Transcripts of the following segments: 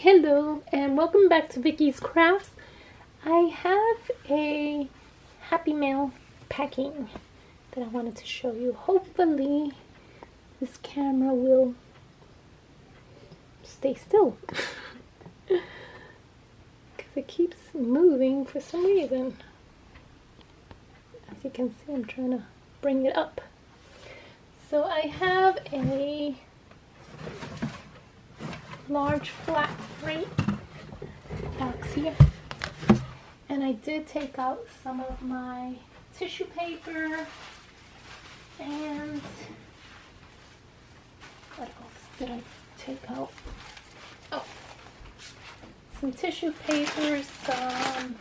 Hello and welcome back to Vicky's Crafts. I have a Happy Mail packing that I wanted to show you. Hopefully this camera will stay still because it keeps moving for some reason. As you can see, I'm trying to bring it up. So I have a large flat rate box here, and I did take out some of my tissue paper and what else did I take out? Oh, some tissue paper, some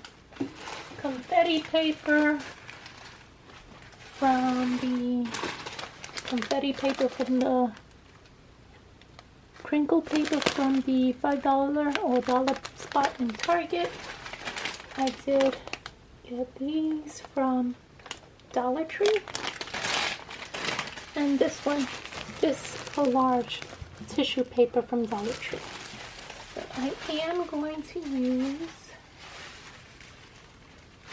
confetti paper from the crinkle paper from the $5 or dollar spot in Target. I did get these from Dollar Tree, and this a large tissue paper from Dollar Tree. So I am going to use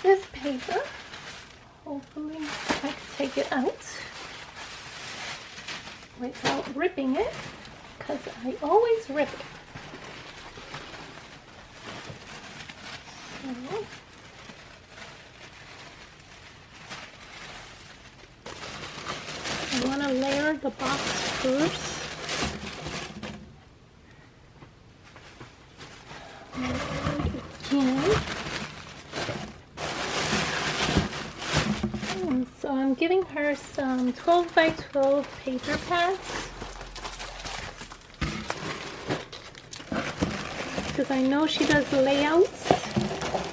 this paper. Hopefully I can take it out without ripping it, because I always rip it. So I want to layer the box first. And so I'm giving her some 12 by 12 paper pads, because I know she does layouts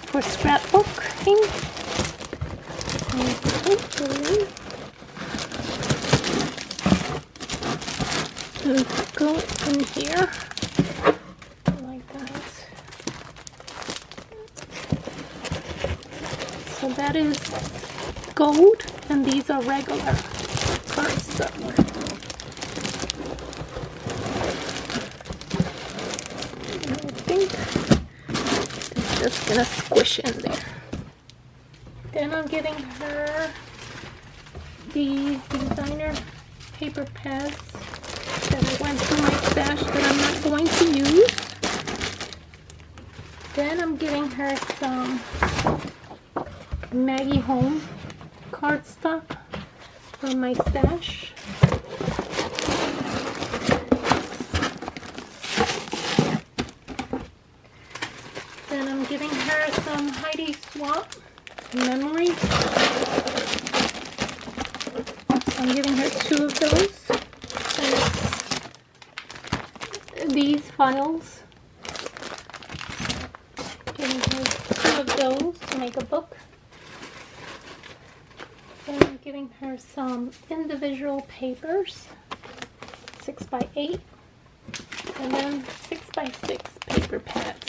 for scrapbooking, and hopefully it'll go in here like that. So that is gold, and these are regular cardstock. Just gonna squish in there. Then I'm giving her these designer paper pads that I went through my stash that I'm not going to use. Then I'm giving her some Maggie Home cardstock from my stash. Then I'm giving her some Heidi Swapp memory. I'm giving her 2 of those. And these files. Giving her 2 of those to make a book. Then I'm giving her some individual papers, 6 by 8, and then 6 by 6 paper pads.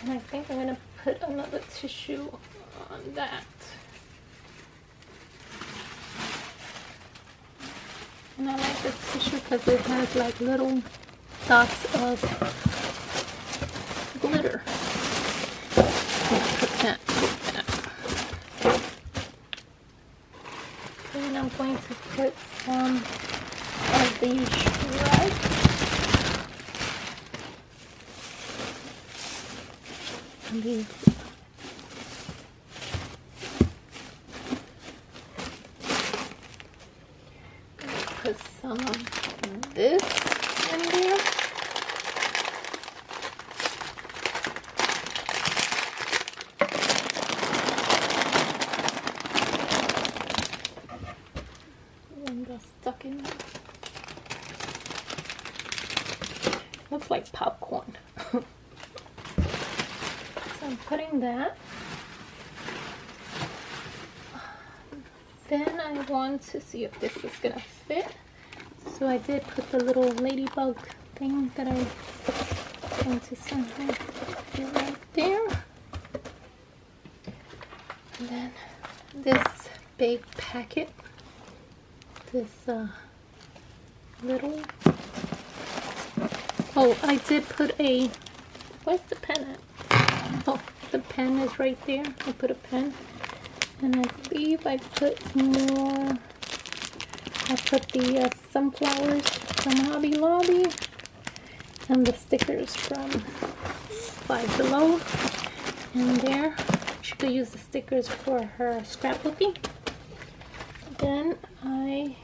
And I think I'm going to put another tissue on that. And I like the tissue because it has like little dots of glitter. Put that. And I'm going to put some of these shrubs. Put some of this in there. And that's stuck in there. Looks like popcorn. I'm putting that. Then I want to see if this is gonna fit. So I did put the little ladybug thing that I going to somehow fit right there. And then this big packet this little, oh, I did put a, where's the pen at? Oh, the pen is right there. I put a pen, and I believe I put more. I put the sunflowers from Hobby Lobby and the stickers from Five Below. And there, she could use the stickers for her scrapbooking. Then I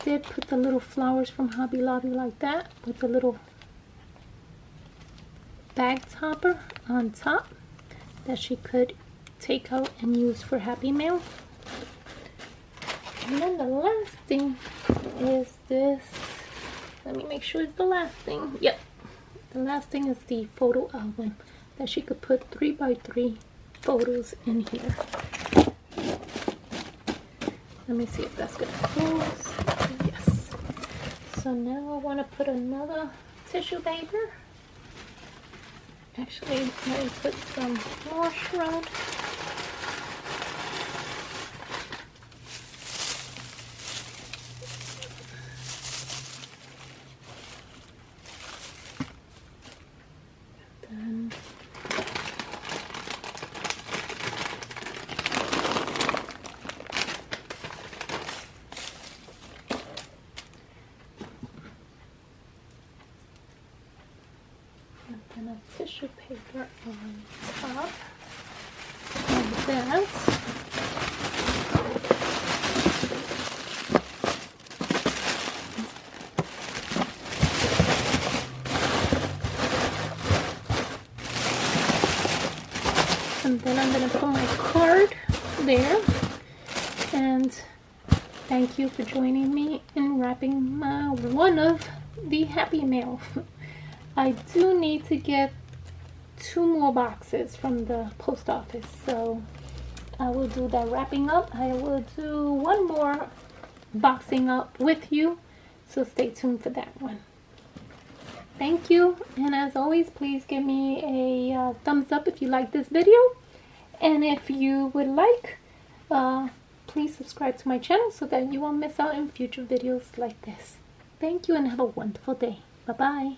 did put the little flowers from Hobby Lobby like that with the little bag topper on top that she could take out and use for Happy Mail. And then the last thing is this. Let me make sure it's the last thing. Yep. The last thing is the photo album that she could put 3x3 photos in here. Let me see if that's gonna close. Yes. So now I want to put another tissue paper. Actually, let me put some wash around. And a tissue paper on top of that. And then I'm going to put my card there. And thank you for joining me in wrapping one of the Happy Mail. I do need to get 2 more boxes from the post office, so I will do that wrapping up. I will do 1 more boxing up with you, so stay tuned for that one. Thank you, and as always, please give me a thumbs up if you like this video, and if you would like, please subscribe to my channel so that you won't miss out on future videos like this. Thank you and have a wonderful day. Bye bye.